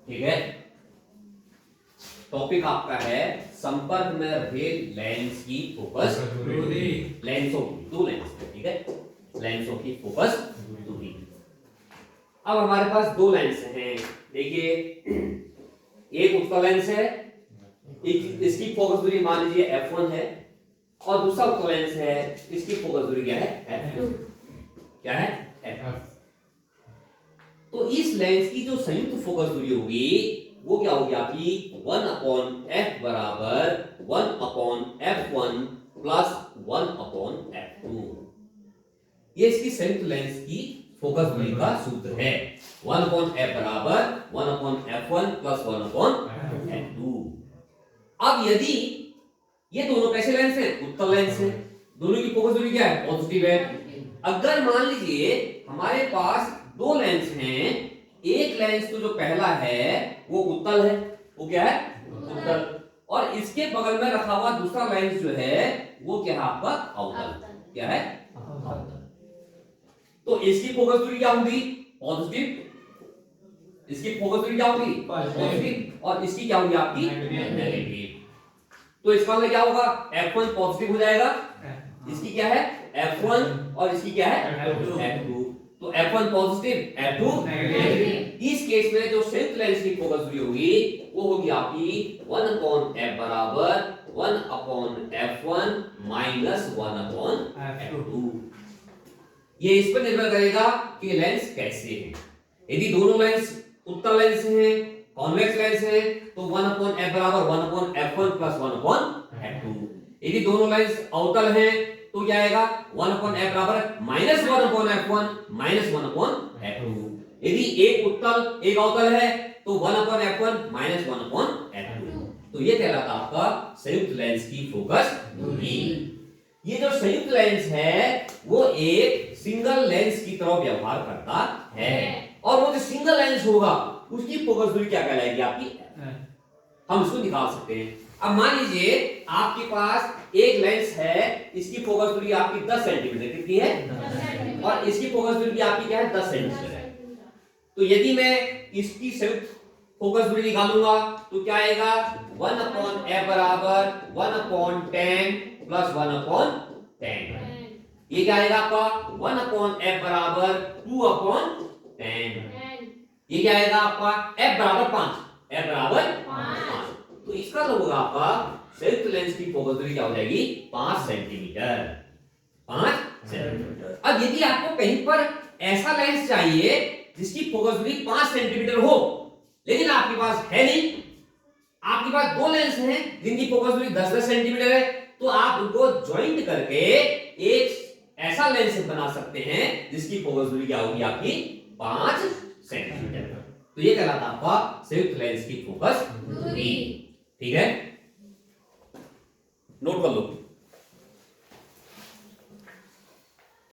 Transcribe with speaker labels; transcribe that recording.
Speaker 1: ठीक है। टॉपिक आपका है संपर्क में रहे लेंस की फोकस दूरी, लेंसों की, दो लेंस है, ठीक है, लेंसों की फोकस दूरी। अब हमारे पास दो लेंस हैं, देखिए एक उत्तल लेंस है, इसकी फोकस दूरी मान लीजिए f1 है, और दूसरा उत्तल लेंस है, इसकी फोकस दूरी क्या है, f2। क्या है, f। तो इस लेंस की जो संयुक्त फोकस दूरी होगी वो क्या होगी आपकी 1/f बराबर 1/f1 प्लस 1/f2। ये इसकी संयुक्त लेंस की फोकस दूरी का सूत्र है। 1/f बराबर 1/f1 प्लस 1/f2। अब यदि ये दोनों कैसे लेंस हैं, उत्तल लेंस हैं, दोनों की फोकस दूरी क्या है, पॉजिटिव है। अगर मान लीजिए हमारे पास दो लेंस हैं, एक लेंस तो जो पहला है वो उत्तल है, वो क्या है, उत्तल, और इसके बगल में रखा हुआ दूसरा लेंस जो है वो क्या है आपका अवतल, क्या है अवतल। तो इसकी फोकस दूरी क्या होगी, पॉजिटिव, इसकी फोकस दूरी क्या होगी पॉजिटिव, और इसकी क्या होगी आपकी नेगेटिव। तो इसका मतलब क्या होगा, f1 पॉजिटिव हो जाएगा, इसकी क्या है f1 और इसकी क्या है f2। तो f1 पॉजिटिव f2 नेगेटिव। इस केस में जो संयुक्त लेंस की फोकस दूरी होगी वो होगी आपकी 1/f बराबर 1/f1 माइनस 1/f2। ये इस पर निर्भर करेगा कि लेंस कैसे है। यदि दोनों लेंस उत्तल लेंस हैं, कॉन्वेक्स लेंस है, तो 1/f बराबर 1/f1 प्लस 1/f2। यदि दोनों लेंस अवतल हैं तो क्या आएगा 1/f बराबर माइनस 1/f1 माइनस 1/f2। यदि एक उत्तल एक अवतल है तो 1/f1 माइनस 1/f2। तो ये कहलाता आपका संयुक्त लेंस की फोकस दूरी। ये जो संयुक्त लेंस है वो एक सिंगल लेंस की तरह व्यवहार करता है, और वो जो सिंगल लेंस होगा उसकी फोकस दूरी क्या कहलाएगी आपकी, हम इसको निकाल सकते हैं। अब मान लीजिए आपके पास एक लेंस है, इसकी फोकस दूरी आपकी 10 सेंटीमीटर कितनी है, और इसकी फोकस दूरी आपकी क्या है 10 सेंटीमीटर है। तो यदि मैं इसकी संयुक्त फोकस दूरी निकालूंगा तो क्या आएगा 1/f बराबर 1/10 प्लस 1/10। ये क्या आएगा आपका 1/f बराबर 2/10। ये क्या आएगा आपका f बराबर 5, f बराबर 5। तो इसका मतलब होगा आपका संयुक्त लेंस की फोकस दूरी क्या हो जाएगी 5 सेंटीमीटर, 5 सेंटीमीटर। अब यदि आपको कहीं पर ऐसा लेंस चाहिए जिसकी फोकस दूरी 5 सेंटीमीटर हो, लेकिन आपके पास है नहीं, आपके पास दो लेंस हैं जिनकी फोकस दूरी 10-10 सेंटीमीटर है, तो आप उनको ज्वाइंट करके एक ऐसा लेंस बना सकते हैं जिसकी फोकस दूरी क्या होगी आपकी 5 सेंटीमीटर। तो ये कहलाता आपका संयुक्त लेंस की फोकस दूरी।